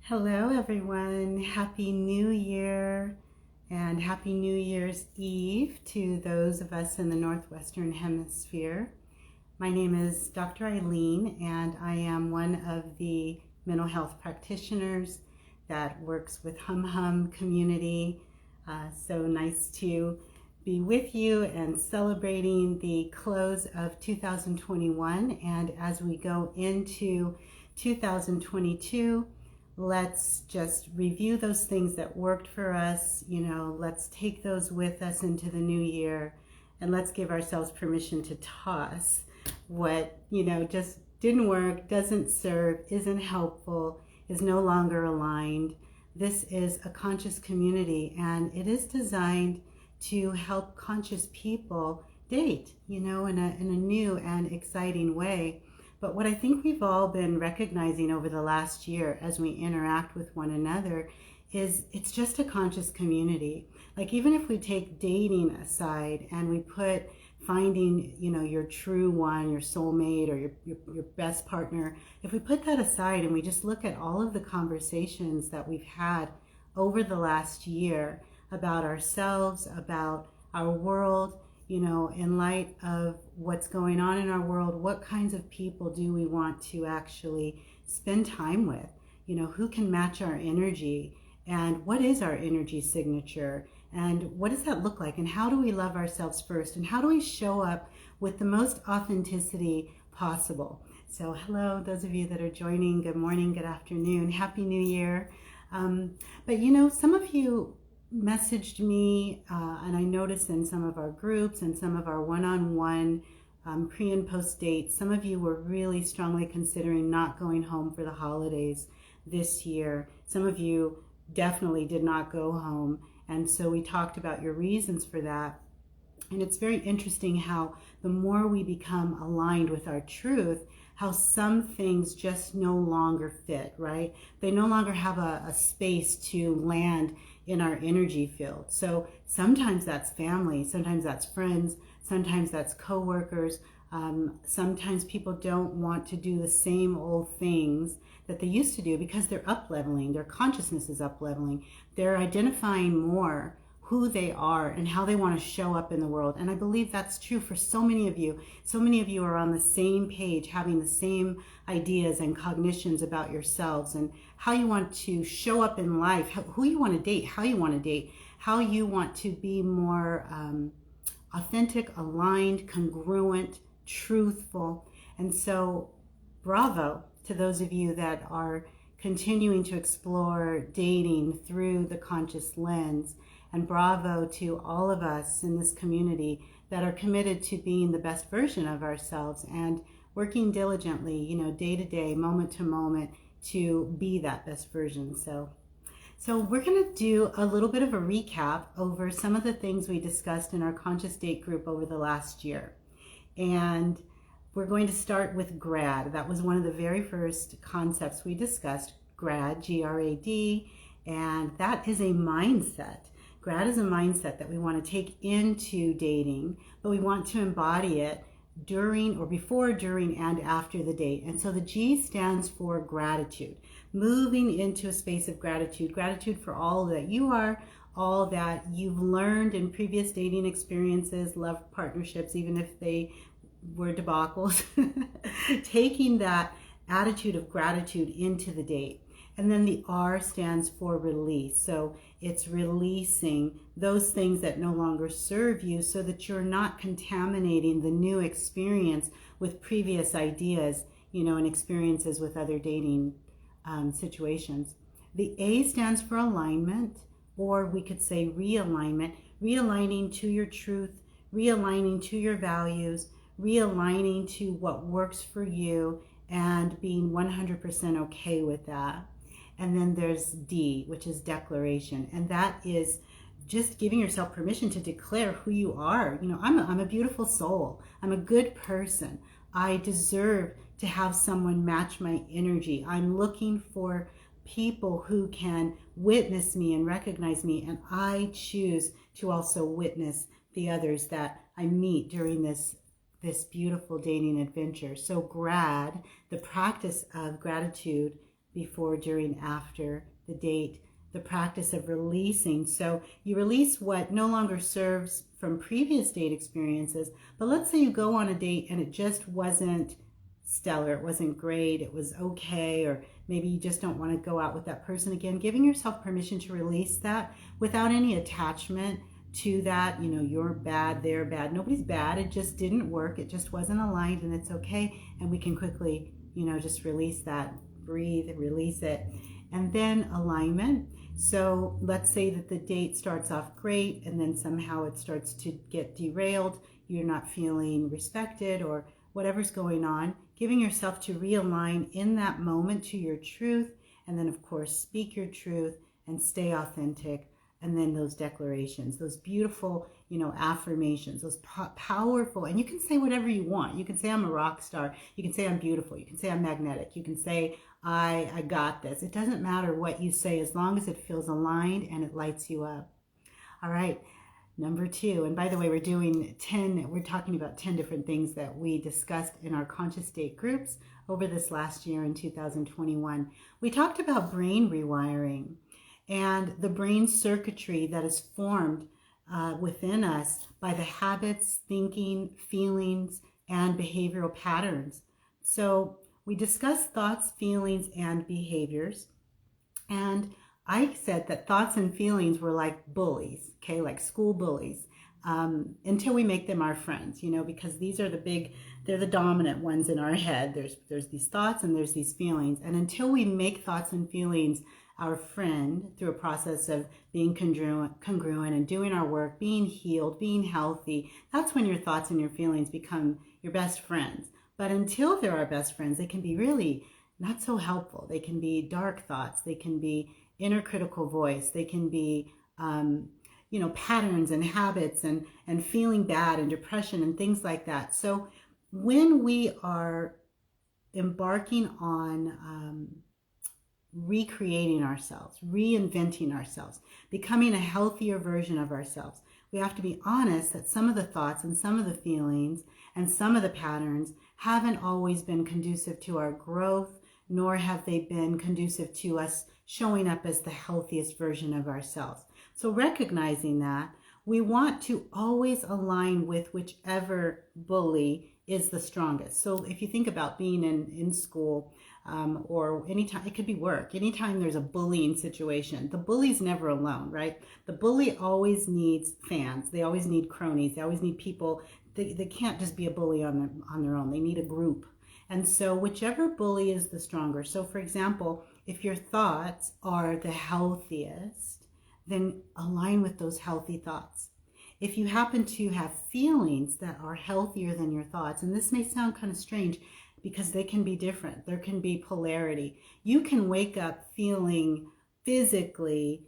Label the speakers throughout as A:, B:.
A: Hello, everyone. Happy New Year and Happy New Year's Eve to those of us in the Northwestern Hemisphere. My name is Dr. Eileen, and I am one of the mental health practitioners that works with Hum Hum community. So nice to be with you and celebrating the close of 2021. And as we go into 2022, let's just review those things that worked for us. Let's take those with us into the new year, and let's give ourselves permission to toss what, just didn't work, doesn't serve, isn't helpful, is no longer aligned. This is a conscious community, and it is designed to help conscious people date, in a new and exciting way. But what I think we've all been recognizing over the last year as we interact with one another is it's just a conscious community. Like, even if we take dating aside and we put finding, your true one, your soulmate, or your best partner, if we put that aside and we just look at all of the conversations that we've had over the last year about ourselves, about our world, in light of what's going on in our world, what kinds of people do we want to actually spend time with? Who can match our energy? And what is our energy signature? And what does that look like? And how do we love ourselves first? And how do we show up with the most authenticity possible? So hello, those of you that are joining, good morning, good afternoon, Happy New Year. But some of you messaged me, and I noticed in some of our groups and some of our one-on-one pre and post dates, some of you were really strongly considering not going home for the holidays this year. Some of you definitely did not go home, and so we talked about your reasons for that. And it's very interesting how the more we become aligned with our truth, how some things just no longer fit, right? They no longer have a space to land in our energy field. So sometimes that's family, sometimes that's friends, sometimes that's coworkers. Sometimes people don't want to do the same old things that they used to do because they're up-leveling, their consciousness is up-leveling. They're identifying more who they are and how they want to show up in the world. And I believe that's true for so many of you. So many of you are on the same page, having the same ideas and cognitions about yourselves and how you want to show up in life, who you want to date, how you want to date, how you want to be more authentic, aligned, congruent, truthful. And so bravo to those of you that are continuing to explore dating through the conscious lens. And bravo to all of us in this community that are committed to being the best version of ourselves and working diligently, day to day, moment to moment, to be that best version. So we're going to do a little bit of a recap over some of the things we discussed in our conscious date group over the last year. And we're going to start with Grad. That was one of the very first concepts we discussed, Grad, G-R-A-D, and that is a mindset. Grad is a mindset that we want to take into dating, but we want to embody it during or before, during, and after the date. And so the G stands for gratitude, moving into a space of gratitude, gratitude for all that you are, all that you've learned in previous dating experiences, love partnerships, even if they were debacles, taking that attitude of gratitude into the date. And then the R stands for release. So it's releasing those things that no longer serve you so that you're not contaminating the new experience with previous ideas, and experiences with other dating situations. The A stands for alignment, or we could say realignment, realigning to your truth, realigning to your values, realigning to what works for you, and being 100% okay with that. And then there's D, which is declaration. And that is just giving yourself permission to declare who you are. I'm a beautiful soul. I'm a good person. I deserve to have someone match my energy. I'm looking for people who can witness me and recognize me. And I choose to also witness the others that I meet during this beautiful dating adventure. So Grad, the practice of gratitude, before, during, after the date, the practice of releasing. So you release what no longer serves from previous date experiences. But let's say you go on a date and it just wasn't stellar, it wasn't great, it was okay, or maybe you just don't want to go out with that person again. Giving yourself permission to release that without any attachment to that. You're bad, they're bad. Nobody's bad. It just didn't work. It just wasn't aligned, and it's okay. And we can quickly, just release that, breathe, release it. And then alignment. So let's say that the date starts off great and then somehow it starts to get derailed. You're not feeling respected or whatever's going on. Giving yourself to realign in that moment to your truth. And then, of course, speak your truth and stay authentic. And then those declarations, those beautiful, affirmations, those powerful, and you can say whatever you want. You can say I'm a rock star. You can say I'm beautiful. You can say I'm magnetic. You can say I got this. It doesn't matter what you say as long as it feels aligned and it lights you up. All right. Number 2, and by the way, we're talking about 10 different things that we discussed in our conscious state groups over this last year in 2021. We talked about brain rewiring and the brain circuitry that is formed within us by the habits, thinking, feelings, and behavioral patterns. So we discussed thoughts, feelings, and behaviors. And I said that thoughts and feelings were like bullies, okay, like school bullies, until we make them our friends, because these are they're the dominant ones in our head. There's these thoughts and there's these feelings. And until we make thoughts and feelings our friend through a process of being congruent and doing our work, being healed, being healthy, that's when your thoughts and your feelings become your best friends. But until they're our best friends, they can be really not so helpful. They can be dark thoughts. They can be inner critical voice. They can be, patterns and habits and feeling bad and depression and things like that. So when we are embarking on recreating ourselves, reinventing ourselves, becoming a healthier version of ourselves, we have to be honest that some of the thoughts and some of the feelings and some of the patterns haven't always been conducive to our growth, nor have they been conducive to us showing up as the healthiest version of ourselves. So recognizing that, we want to always align with whichever bully is the strongest. So if you think about being in school, or anytime, it could be work, anytime there's a bullying situation, the bully's never alone, right? The bully always needs fans. They always need cronies. They always need people. They can't just be a bully on their own. They need a group. And so whichever bully is the stronger. So for example, if your thoughts are the healthiest, then align with those healthy thoughts. If you happen to have feelings that are healthier than your thoughts, and this may sound kind of strange because they can be different. There can be polarity. You can wake up feeling physically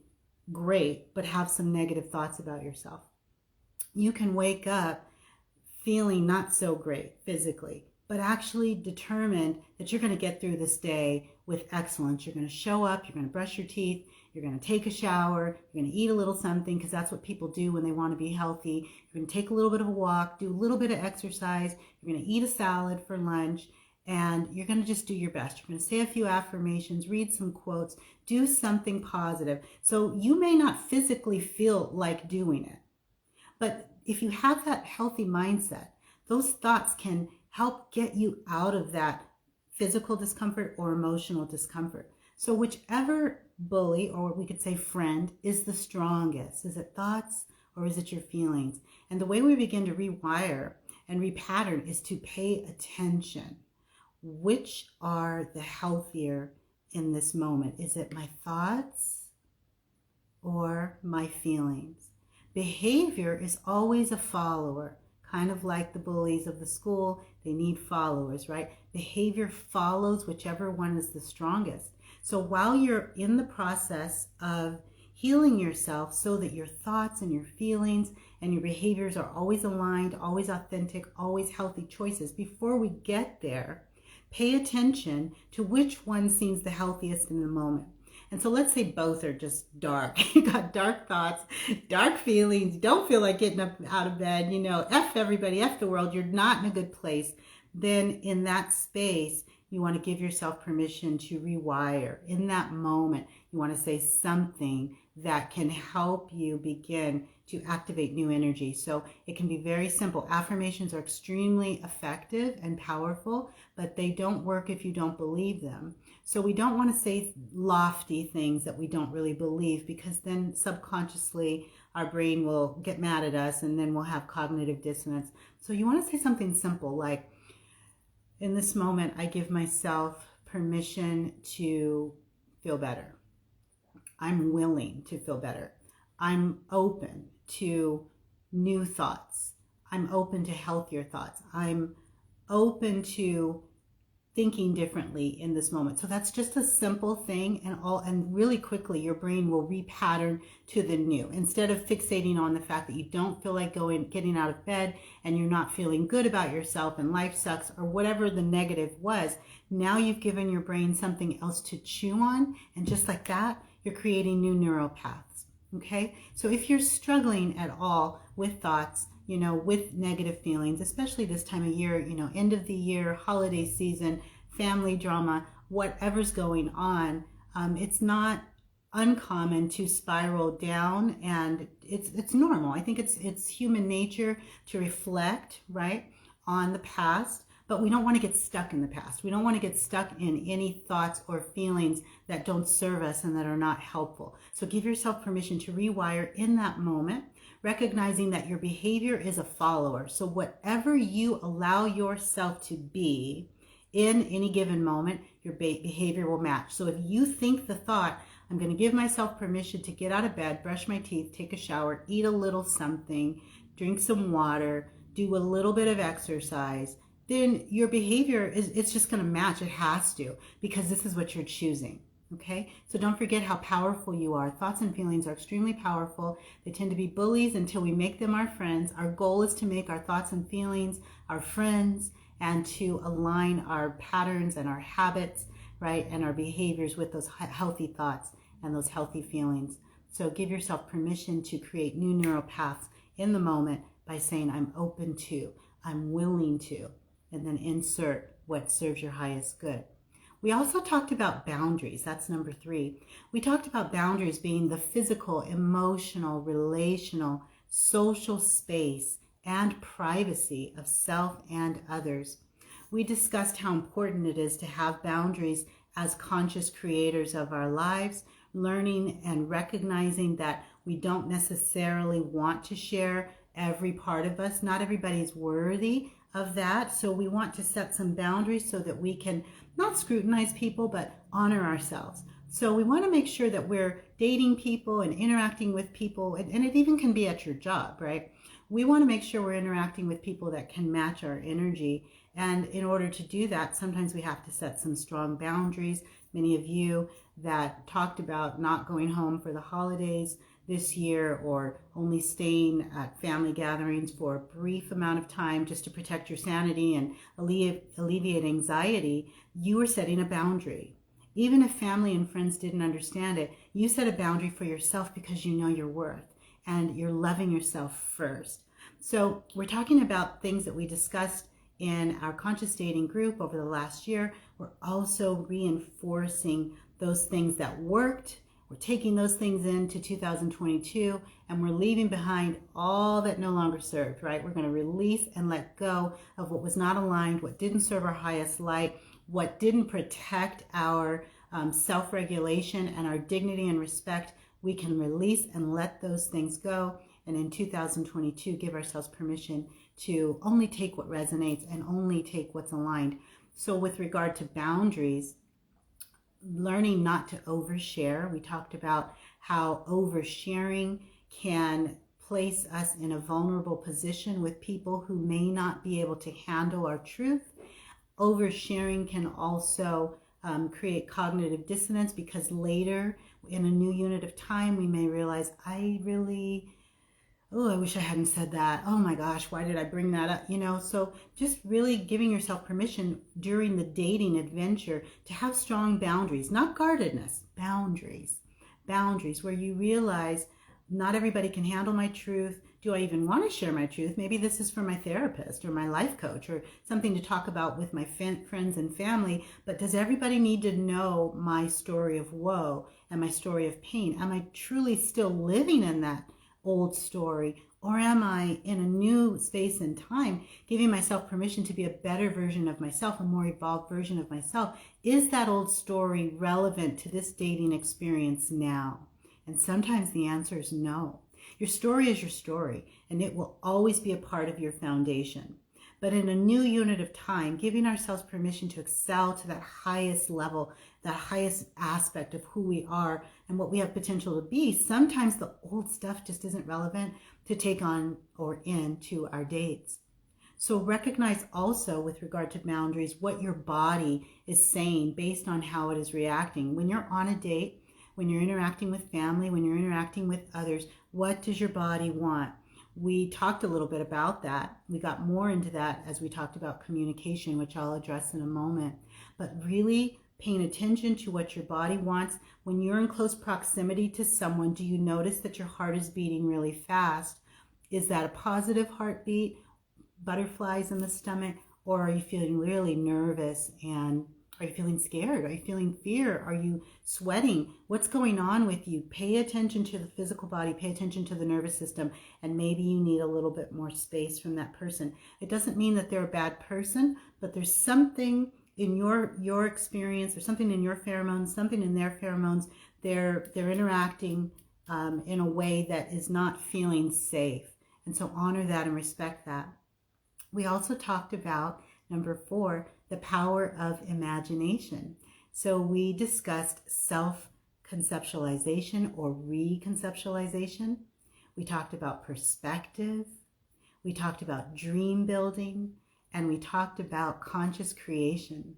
A: great, but have some negative thoughts about yourself. You can wake up feeling not so great physically, but actually determined that you're going to get through this day with excellence. You're going to show up, you're going to brush your teeth, you're going to take a shower, you're going to eat a little something, because that's what people do when they want to be healthy. You're going to take a little bit of a walk, do a little bit of exercise, you're going to eat a salad for lunch, and you're going to just do your best. You're going to say a few affirmations, read some quotes, do something positive. So you may not physically feel like doing it, but if you have that healthy mindset, those thoughts can help get you out of that physical discomfort or emotional discomfort. So whichever bully, or we could say friend, is the strongest. Is it thoughts or is it your feelings? And the way we begin to rewire and repattern is to pay attention. Which are the healthier in this moment? Is it my thoughts or my feelings? Behavior is always a follower, kind of like the bullies of the school. They need followers, right? Behavior follows whichever one is the strongest. So while you're in the process of healing yourself so that your thoughts and your feelings and your behaviors are always aligned, always authentic, always healthy choices, before we get there, pay attention to which one seems the healthiest in the moment. And so let's say both are just dark. You got dark thoughts, dark feelings, don't feel like getting up out of bed, F everybody, F the world, you're not in a good place. Then in that space, You want to give yourself permission to rewire. In that moment, you want to say something that can help you begin to activate new energy. So it can be very simple. Affirmations are extremely effective and powerful, but they don't work if you don't believe them. So we don't want to say lofty things that we don't really believe, because then subconsciously our brain will get mad at us and then we'll have cognitive dissonance. So you want to say something simple like, in this moment, I give myself permission to feel better. I'm willing to feel better. I'm open to new thoughts. I'm open to healthier thoughts. I'm open to thinking differently in this moment. So that's just a simple thing, and really quickly your brain will repattern to the new. Instead of fixating on the fact that you don't feel like getting out of bed and you're not feeling good about yourself and life sucks or whatever the negative was, now you've given your brain something else to chew on, and just like that, you're creating new neural paths. Okay? So if you're struggling at all with thoughts, with negative feelings, especially this time of year, end of the year, holiday season, family drama, whatever's going on, it's not uncommon to spiral down, and it's normal. I think it's human nature to reflect, right, on the past, but we don't want to get stuck in the past. We don't want to get stuck in any thoughts or feelings that don't serve us and that are not helpful. So give yourself permission to rewire in that moment, recognizing that your behavior is a follower. So whatever you allow yourself to be in any given moment, your behavior will match. So if you think the thought, I'm going to give myself permission to get out of bed, brush my teeth, take a shower, eat a little something, drink some water, do a little bit of exercise, then your behavior it's just going to match. It has to, because this is what you're choosing. Okay, so don't forget how powerful you are. Thoughts and feelings are extremely powerful. They tend to be bullies until we make them our friends. Our goal is to make our thoughts and feelings our friends, and to align our patterns and our habits, right, and our behaviors with those healthy thoughts and those healthy feelings. So give yourself permission to create new neural paths in the moment by saying, I'm open to, I'm willing to, and then insert what serves your highest good. We also talked about boundaries. That's number 3. We talked about boundaries being the physical, emotional, relational, social space and privacy of self and others. We discussed how important it is to have boundaries as conscious creators of our lives, learning and recognizing that we don't necessarily want to share every part of us. Not everybody's worthy of that. So we want to set some boundaries so that we can not scrutinize people, but honor ourselves. So we want to make sure that we're dating people and interacting with people, and it even can be at your job, right? We want to make sure we're interacting with people that can match our energy. And in order to do that, sometimes we have to set some strong boundaries. Many of you that talked about not going home for the holidays this year, or only staying at family gatherings for a brief amount of time just to protect your sanity and alleviate anxiety, you were setting a boundary. Even if family and friends didn't understand it, you set a boundary for yourself because you know your worth and you're loving yourself first. So we're talking about things that we discussed in our conscious dating group over the last year. We're also reinforcing those things that worked. We're taking those things into 2022, and we're leaving behind all that no longer served, right? We're going to release and let go of what was not aligned, what didn't serve our highest light, what didn't protect our self-regulation and our dignity and respect. We can release and let those things go. And in 2022, give ourselves permission to only take what resonates and only take what's aligned. So with regard to boundaries, learning not to overshare. We talked about how oversharing can place us in a vulnerable position with people who may not be able to handle our truth. Oversharing can also create cognitive dissonance, because later in a new unit of time, we may realize, I wish I hadn't said that. Oh my gosh, why did I bring that up? So just really giving yourself permission during the dating adventure to have strong boundaries, not guardedness, boundaries where you realize not everybody can handle my truth. Do I even want to share my truth? Maybe this is for my therapist or my life coach or something to talk about with my friends and family. But does everybody need to know my story of woe and my story of pain? Am I truly still living in that old story? Or am I in a new space and time giving myself permission to be a better version of myself, a more evolved version of myself? Is that old story relevant to this dating experience now? And sometimes the answer is no. Your story is your story, and it will always be a part of your foundation. But in a new unit of time, giving ourselves permission to excel to that highest level, that highest aspect of who we are and what we have potential to be, sometimes the old stuff just isn't relevant to take on or into our dates. So recognize also, with regard to boundaries, what your body is saying based on how it is reacting. When you're on a date, when you're interacting with family, when you're interacting with others, what does your body want? We talked a little bit about that. We got more into that as we talked about communication, which I'll address in a moment. But really paying attention to what your body wants. When you're in close proximity to someone, do you notice that your heart is beating really fast? Is that a positive heartbeat, butterflies in the stomach, or are you feeling really nervous, and are you feeling scared? Are you feeling fear? Are you sweating? What's going on with you? Pay attention to the physical body, pay attention to the nervous system, and maybe you need a little bit more space from that person. It doesn't mean that they're a bad person, but there's something in your experience, there's something in your pheromones, something in their pheromones. They're interacting in a way that is not feeling safe. And so honor that and respect that. We also talked about, number 4, the power of imagination. So we discussed self-conceptualization or reconceptualization. We talked about perspective. We talked about dream building. And we talked about conscious creation.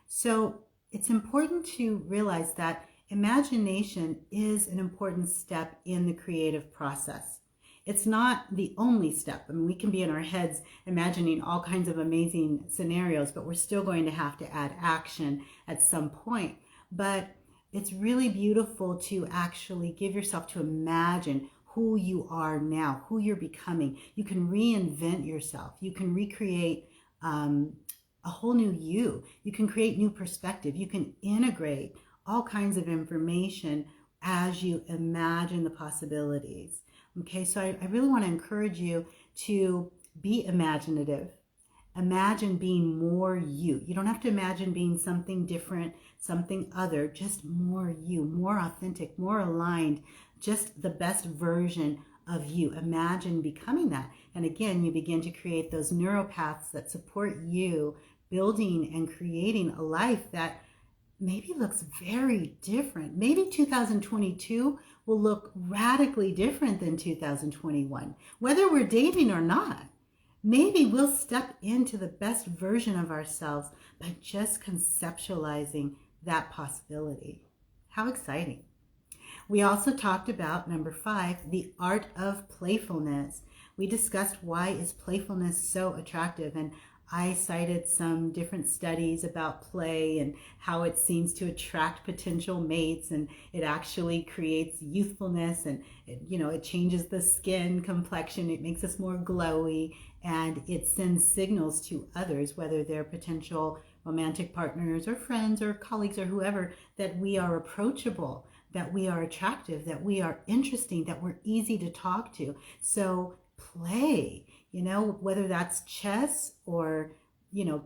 A: So it's important to realize that imagination is an important step in the creative process. It's not the only step. I mean, we can be in our heads imagining all kinds of amazing scenarios, but we're still going to have to add action at some point. But it's really beautiful to actually give yourself to imagine who you are now, who you're becoming. You can reinvent yourself. You can recreate a whole new you. You can create new perspective. You can integrate all kinds of information as you imagine the possibilities. Okay, so I really want to encourage you to be imaginative. Imagine being more you. You don't have to imagine being something different, something other, just more you, more authentic, more aligned, just the best version of you. Imagine becoming that. And again, you begin to create those neuropaths that support you building and creating a life that maybe looks very different. Maybe 2022 will look radically different than 2021, whether we're dating or not. Maybe we'll step into the best version of ourselves by just conceptualizing that possibility. How exciting. We also talked about, number 5, the art of playfulness. We discussed why is playfulness so attractive, and I cited some different studies about play and how it seems to attract potential mates, and it actually creates youthfulness, and it changes the skin complexion. It makes us more glowy, and it sends signals to others, whether they're potential romantic partners or friends or colleagues or whoever, that we are approachable, that we are attractive, that we are interesting, that we're easy to talk to. So play. Whether that's chess or,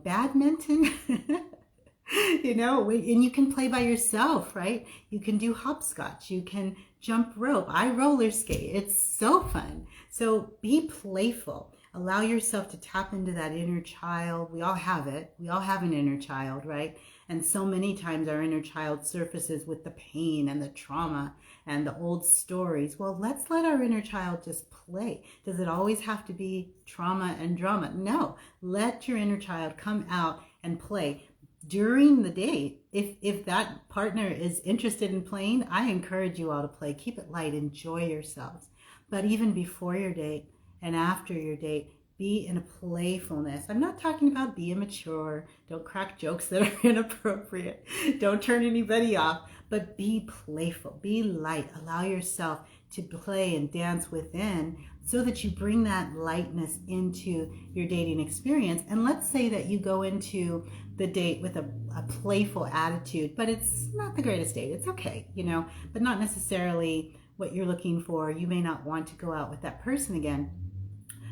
A: badminton, and you can play by yourself, right? You can do hopscotch, you can jump rope. I roller skate. It's so fun. So be playful. Allow yourself to tap into that inner child. We all have it. We all have an inner child, right? And so many times our inner child surfaces with the pain and the trauma and the old stories. Well, let's let our inner child just play. Does it always have to be trauma and drama? No. Let your inner child come out and play. During the date, if that partner is interested in playing, I encourage you all to play. Keep it light. Enjoy yourselves. But even before your date and after your date, be in a playfulness. I'm not talking about be immature. Don't crack jokes that are inappropriate. Don't turn anybody off. but be playful, be light, allow yourself to play and dance within so that you bring that lightness into your dating experience. And let's say that you go into the date with a playful attitude, but it's not the greatest date. It's okay, but not necessarily what you're looking for. You may not want to go out with that person again.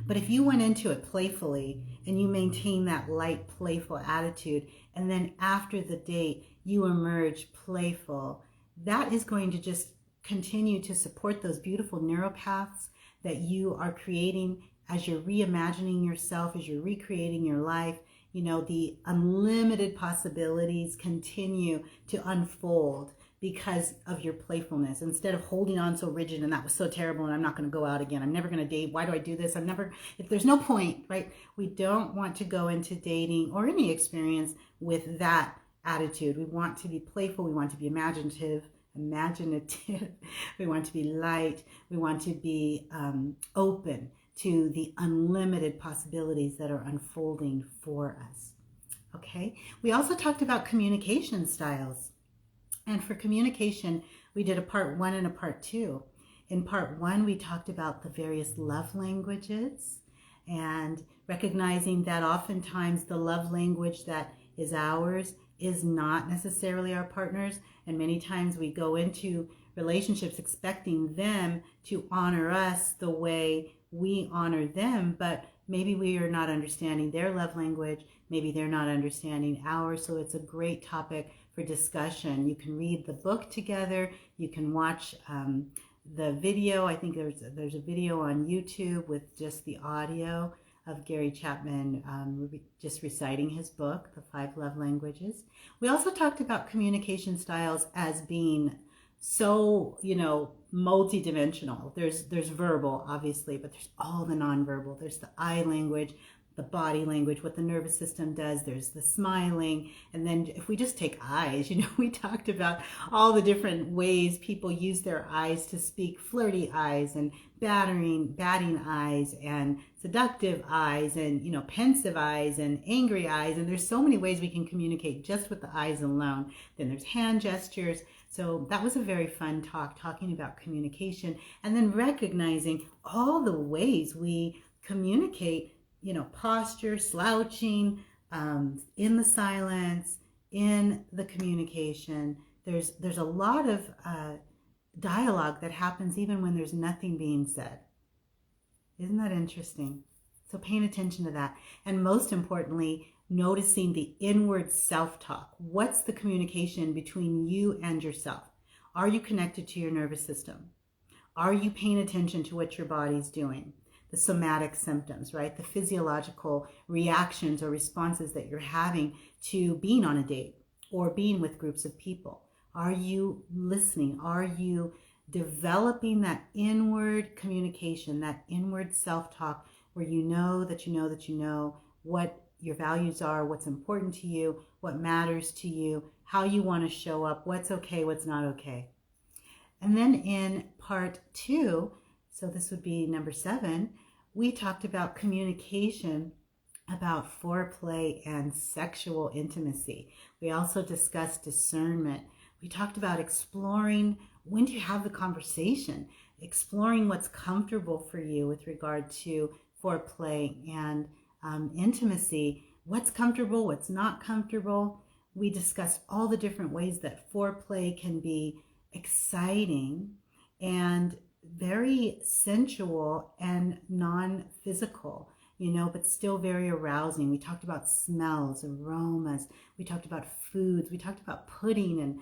A: But if you went into it playfully and you maintain that light, playful attitude, and then after the date, you emerge playful, that is going to just continue to support those beautiful neuropaths that you are creating as you're reimagining yourself, as you're recreating your life. The unlimited possibilities continue to unfold because of your playfulness, instead of holding on so rigid and that was so terrible and I'm not going to go out again, I'm never going to date, why do I do this, if there's no point, right? We don't want to go into dating or any experience with that attitude. We want to be playful, we want to be imaginative, we want to be light, we want to be open to the unlimited possibilities that are unfolding for us. Okay, we also talked about communication styles. And for communication, we did a part 1 and a part 2. In part 1, we talked about the various love languages and recognizing that oftentimes the love language that is ours is not necessarily our partner's. And many times we go into relationships expecting them to honor us the way we honor them, but maybe we are not understanding their love language. Maybe they're not understanding ours. So it's a great topic for discussion. You can read the book together. You can watch the video. I think there's a video on YouTube with just the audio of Gary Chapman just reciting his book, The 5 Love Languages. We also talked about communication styles as being so, multidimensional. There's verbal, obviously, but there's all the nonverbal. There's the eye language, the body language, what the nervous system does. There's the smiling. And then if we just take eyes, we talked about all the different ways people use their eyes to speak. Flirty eyes and batting eyes and seductive eyes and, pensive eyes and angry eyes. And there's so many ways we can communicate just with the eyes alone. Then there's hand gestures. So that was a very fun talk, talking about communication and then recognizing all the ways we communicate, posture, slouching, in the silence, in the communication. There's a lot of dialogue that happens even when there's nothing being said. Isn't that interesting? So paying attention to that. And most importantly, noticing the inward self-talk. What's the communication between you and yourself? Are you connected to your nervous system? Are you paying attention to what your body's doing? The somatic symptoms, right? The physiological reactions or responses that you're having to being on a date or being with groups of people. Are you listening? Are you developing that inward communication, that inward self-talk where you know that you know that you know what your values are, what's important to you, what matters to you, how you want to show up, what's okay, what's not okay. And then in part 2, so this would be number 7, we talked about communication, about foreplay and sexual intimacy. We also discussed discernment. We talked about exploring when to have the conversation, exploring what's comfortable for you with regard to foreplay and intimacy. What's comfortable, what's not comfortable. We discussed all the different ways that foreplay can be exciting and very sensual and non-physical, but still very arousing. We talked about smells, aromas. We talked about foods. We talked about pudding and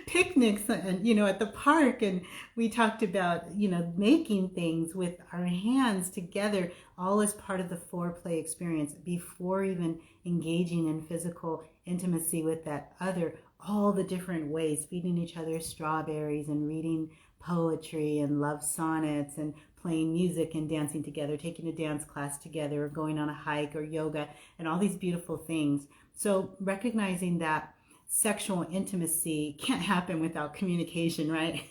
A: picnics and, at the park. And we talked about, making things with our hands together, all as part of the foreplay experience before even engaging in physical intimacy with that other. All the different ways, feeding each other strawberries and reading poetry and love sonnets and playing music and dancing together, taking a dance class together or going on a hike or yoga and all these beautiful things. So recognizing that sexual intimacy can't happen without communication, right?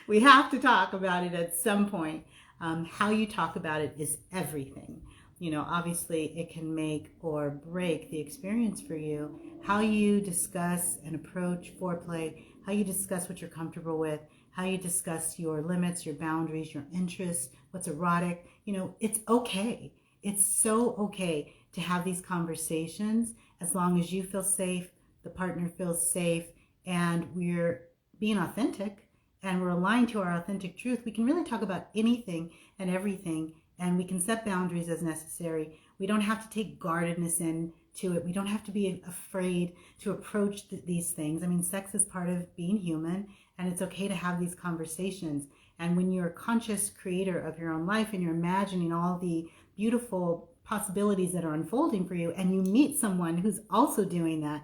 A: We have to talk about it at some point. How you talk about it is everything. Obviously it can make or break the experience for you. How you discuss and approach foreplay, how you discuss what you're comfortable with, how you discuss your limits, your boundaries, your interests, what's erotic, it's okay. It's so okay to have these conversations as long as you feel safe, the partner feels safe, and we're being authentic and we're aligned to our authentic truth. We can really talk about anything and everything, and we can set boundaries as necessary. We don't have to take guardedness into it. We don't have to be afraid to approach these things. I mean, sex is part of being human, and it's okay to have these conversations. And when you're a conscious creator of your own life and you're imagining all the beautiful possibilities that are unfolding for you, and you meet someone who's also doing that,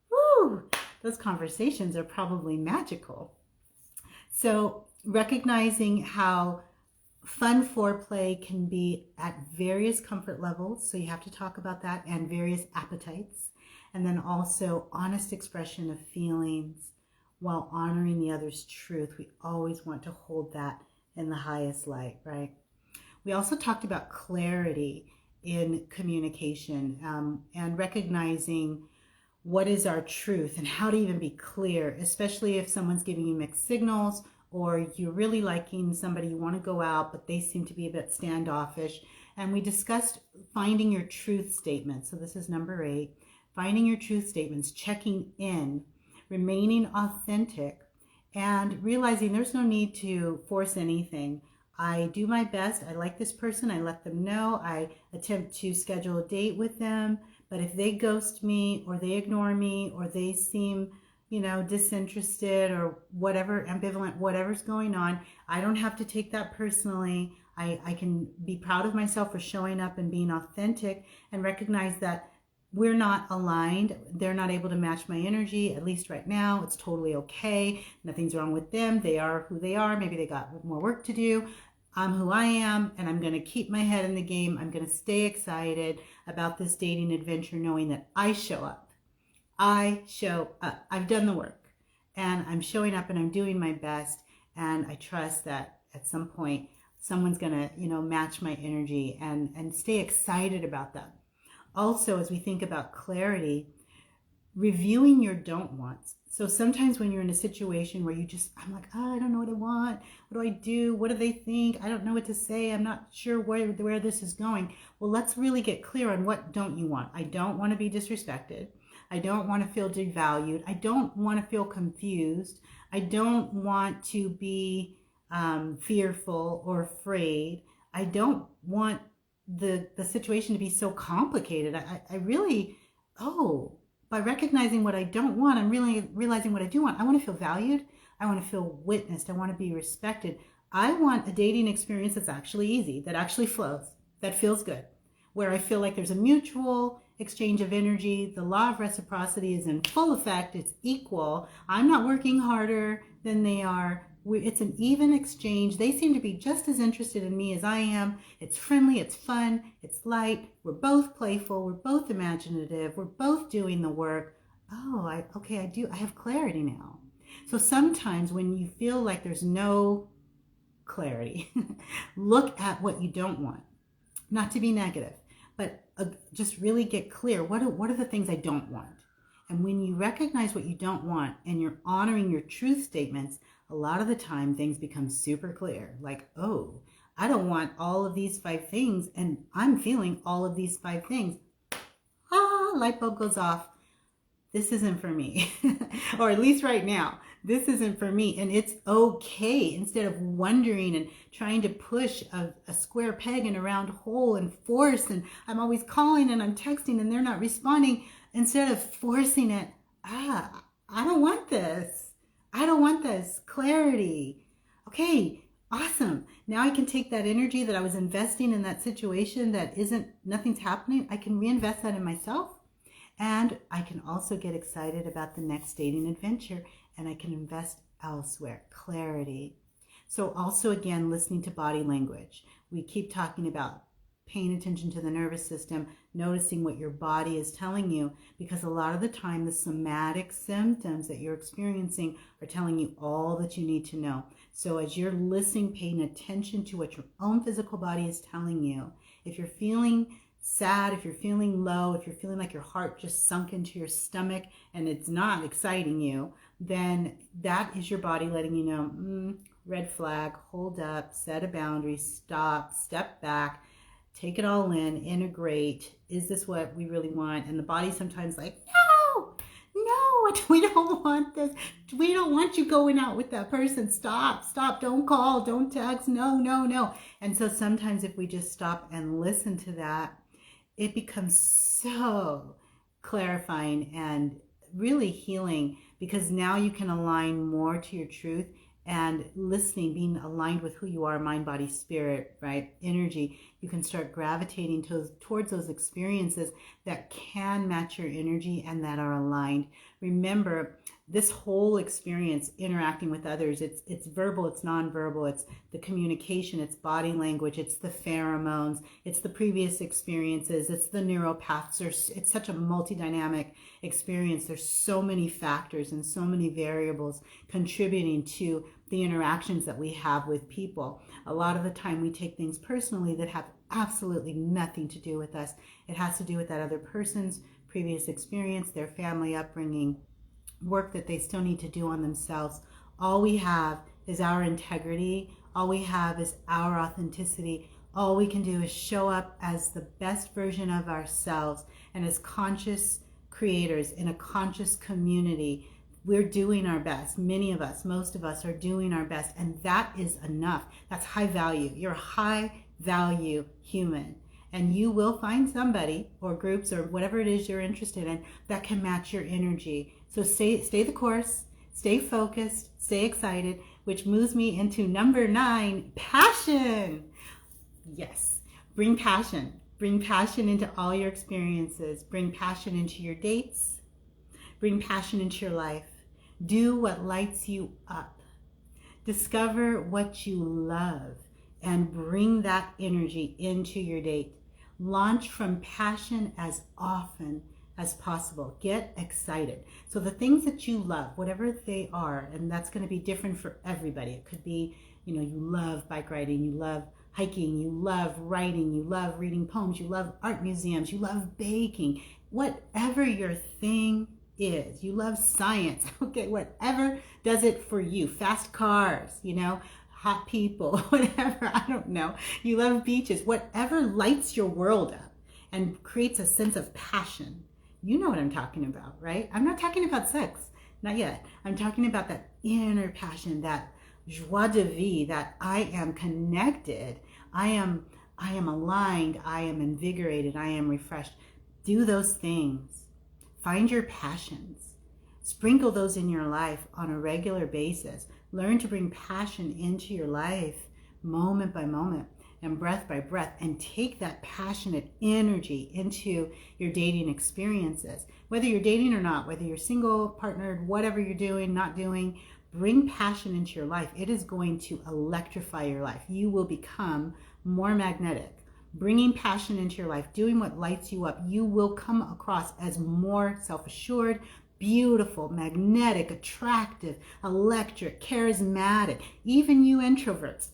A: woo, those conversations are probably magical. So recognizing how fun foreplay can be at various comfort levels, so you have to talk about that, and various appetites, and then also honest expression of feelings while honoring the other's truth. We always want to hold that in the highest light, right? We also talked about clarity in communication, and recognizing what is our truth and how to even be clear, especially if someone's giving you mixed signals, or you're really liking somebody, you want to go out, but they seem to be a bit standoffish. And we discussed finding your truth statements. So this is number 8, finding your truth statements, checking in, remaining authentic, and realizing there's no need to force anything. I do my best. I like this person. I let them know. I attempt to schedule a date with them. But if they ghost me, or they ignore me, or they seem, disinterested, or whatever, ambivalent, whatever's going on, I don't have to take that personally. I can be proud of myself for showing up and being authentic, and recognize that we're not aligned. They're not able to match my energy, at least right now. It's totally okay. Nothing's wrong with them. They are who they are. Maybe they got more work to do. I'm who I am, and I'm going to keep my head in the game. I'm going to stay excited about this dating adventure, knowing that I show up. I show up. I've done the work, and I'm showing up, and I'm doing my best, and I trust that at some point someone's going to, match my energy, and stay excited about that. Also, as we think about clarity, reviewing your don't wants. So sometimes when you're in a situation where I'm like, I don't know what I want. What do I do? What do they think? I don't know what to say. I'm not sure where this is going. Well, let's really get clear on what don't you want. I don't want to be disrespected. I don't want to feel devalued. I don't want to feel confused. I don't want to be fearful or afraid. I don't want the situation to be so complicated. I really, by recognizing what I don't want, I'm really realizing what I do want. I want to feel valued. I want to feel witnessed. I want to be respected. I want a dating experience that's actually easy, that actually flows, that feels good, where I feel like there's a mutual exchange of energy. The law of reciprocity is in full effect. It's equal. I'm not working harder than they are. It's an even exchange. They seem to be just as interested in me as I am. It's friendly, it's fun, it's light. We're both playful, we're both imaginative, we're both doing the work. I have clarity now. So sometimes when you feel like there's no clarity, look at what you don't want. Not to be negative, but just really get clear. What are the things I don't want? And when you recognize what you don't want and you're honoring your truth statements, a lot of the time things become super clear. Like, I don't want all of these 5 things, and I'm feeling all of these 5 things. Light bulb goes off. This isn't for me. Or at least right now, this isn't for me. And it's okay. Instead of wondering and trying to push a square peg in a round hole and force, and I'm always calling and I'm texting and they're not responding, instead of forcing it, I don't want this. I don't want this. Clarity. Okay, awesome. Now I can take that energy that I was investing in that situation that nothing's happening. I can reinvest that in myself. And I can also get excited about the next dating adventure, and I can invest elsewhere. Clarity. So also, again, listening to body language. We keep talking about paying attention to the nervous system, noticing what your body is telling you, because a lot of the time the somatic symptoms that you're experiencing are telling you all that you need to know. So as you're listening, paying attention to what your own physical body is telling you, If you're feeling sad, if you're feeling low, if you're feeling like your heart just sunk into your stomach and it's not exciting you, then that is your body letting you know, red flag, hold up, set a boundary, stop, step back, take it all in, integrate. Is this what we really want? And the body's sometimes like, no, we don't want this. We don't want you going out with that person. Stop, don't call, don't text, no. And so sometimes if we just stop and listen to that, it becomes so clarifying and really healing, because now you can align more to your truth, and listening, being aligned with who you are, mind, body, spirit, right? Energy, you can start gravitating towards those experiences that can match your energy and that are aligned. Remember, this whole experience interacting with others, it's verbal, it's nonverbal, it's the communication, it's body language, it's the pheromones, it's the previous experiences, it's the neural paths. It's such a multi-dynamic experience. There's so many factors and so many variables contributing to the interactions that we have with people. A lot of the time we take things personally that have absolutely nothing to do with us. It has to do with that other person's previous experience, their family upbringing, work that they still need to do on themselves. All we have is our integrity. All we have is our authenticity. All we can do is show up as the best version of ourselves, and as conscious creators in a conscious community. We're doing our best. Many of us, most of us are doing our best, and that is enough. That's high value. You're a high value human, and you will find somebody or groups or whatever it is you're interested in that can match your energy. So stay the course, stay focused, stay excited, which moves me into number 9, passion. Yes, bring passion. Bring passion into all your experiences. Bring passion into your dates. Bring passion into your life. Do what lights you up. Discover what you love and bring that energy into your date. Launch from passion as often as possible. Get excited. So the things that you love, whatever they are, and that's going to be different for everybody. It could be, you love bike riding, you love hiking, you love writing, you love reading poems, you love art museums, you love baking. Whatever your thing is, you love science, okay, whatever does it for you. Fast cars, hot people, whatever, I don't know. You love beaches, whatever lights your world up and creates a sense of passion. You know what I'm talking about, right? I'm not talking about sex, not yet. I'm talking about that inner passion, that joie de vivre, that I am connected, I am aligned, I am invigorated, I am refreshed. Do those things. Find your passions. Sprinkle those in your life on a regular basis. Learn to bring passion into your life moment by moment and breath by breath, and take that passionate energy into your dating experiences. Whether you're dating or not, whether you're single, partnered, whatever you're doing, not doing, bring passion into your life. It is going to electrify your life. You will become more magnetic. Bringing passion into your life, doing what lights you up, you will come across as more self-assured, beautiful, magnetic, attractive, electric, charismatic. Even you introverts.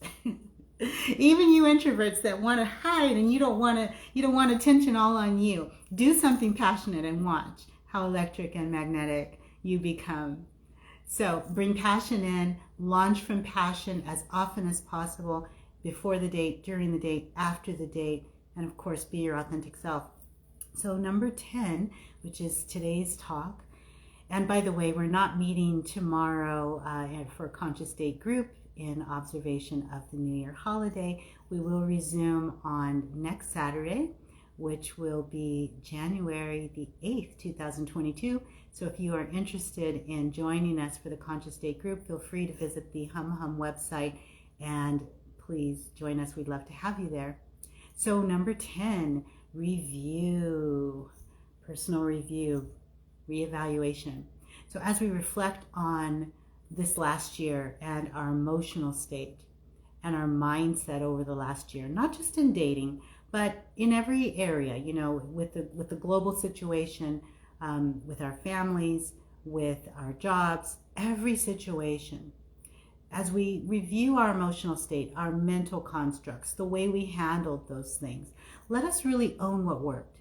A: Even you introverts that want to hide and you don't want attention all on you. Do something passionate and watch how electric and magnetic you become. So bring passion in, launch from passion as often as possible, before the date, during the date, after the date, and of course be your authentic self. So number 10, which is today's talk, and by the way, we're not meeting tomorrow for a conscious date group in observation of the New Year holiday. We will resume on next Saturday, which will be January the 8th, 2022. So if you are interested in joining us for the Conscious Date group, feel free to visit the Hum Hum website and please join us. We'd love to have you there. So number 10, review, personal review, reevaluation. So as we reflect on this last year and our emotional state and our mindset over the last year, not just in dating, but in every area, with the global situation, with our families, with our jobs, every situation. as we review our emotional state, our mental constructs, the way we handled those things, let us really own what worked,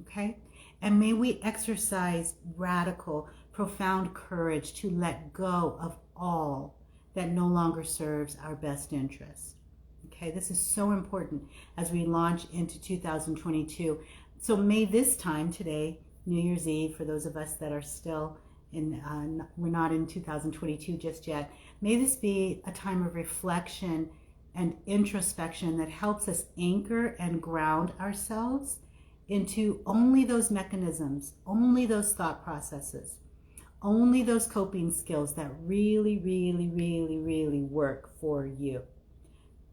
A: okay? And may we exercise radical, profound courage to let go of all that no longer serves our best interests. Okay, this is so important as we launch into 2022. So may this time today, New Year's Eve, for those of us that are still we're not in 2022 just yet, may this be a time of reflection and introspection that helps us anchor and ground ourselves into only those mechanisms, only those thought processes, only those coping skills that really, really, really, really work for you.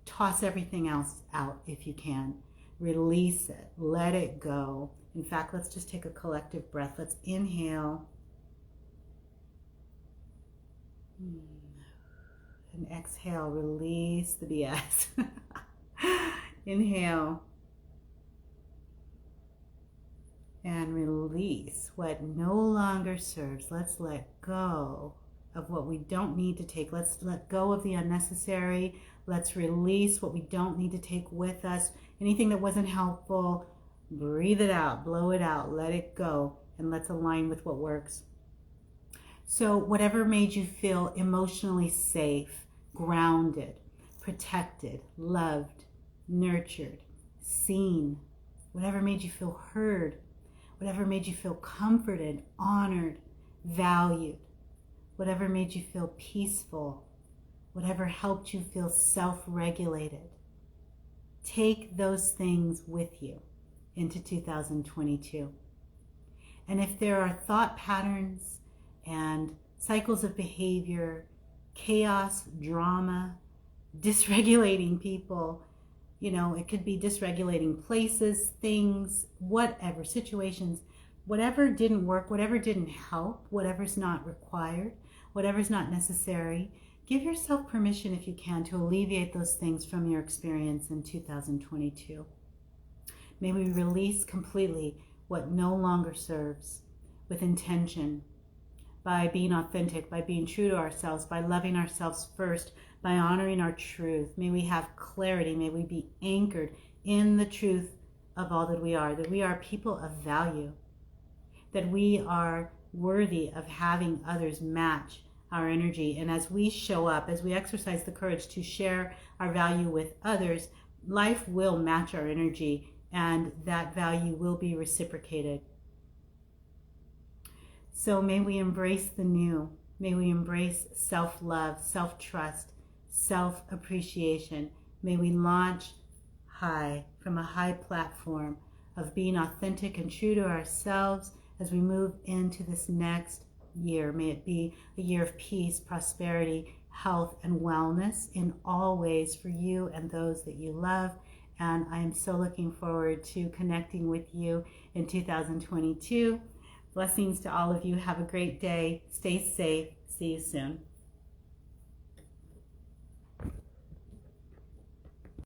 A: Toss everything else out if you can. Release it. Let it go. In fact, let's just take a collective breath. Let's inhale. And exhale. Release the BS. Inhale. And release what no longer serves. Let's let go of what we don't need to take. Let's let go of the unnecessary. Let's release what we don't need to take with us. Anything that wasn't helpful, breathe it out, blow it out, let it go, and let's align with what works. So whatever made you feel emotionally safe, grounded, protected, loved, nurtured, seen, whatever made you feel heard, whatever made you feel comforted, honored, valued, whatever made you feel peaceful, whatever helped you feel self-regulated. Take those things with you into 2022. And if there are thought patterns and cycles of behavior, chaos, drama, dysregulating people, it could be dysregulating places, things, whatever, situations, whatever didn't work, whatever didn't help, whatever's not required, whatever's not necessary, give yourself permission, if you can, to alleviate those things from your experience in 2022. May we release completely what no longer serves with intention, by being authentic, by being true to ourselves, by loving ourselves first, by honoring our truth. May we have clarity. May we be anchored in the truth of all that we are people of value, that we are worthy of having others match our energy. And as we show up, as we exercise the courage to share our value with others, life will match our energy and that value will be reciprocated. So may we embrace the new. May we embrace self-love, self-trust, self-appreciation. May we launch high, from a high platform of being authentic and true to ourselves as we move into this next year. May it be a year of peace, prosperity, health, and wellness in all ways for you and those that you love. And I am so looking forward to connecting with you in 2022. Blessings to all of you. Have a great day. Stay safe. See you soon.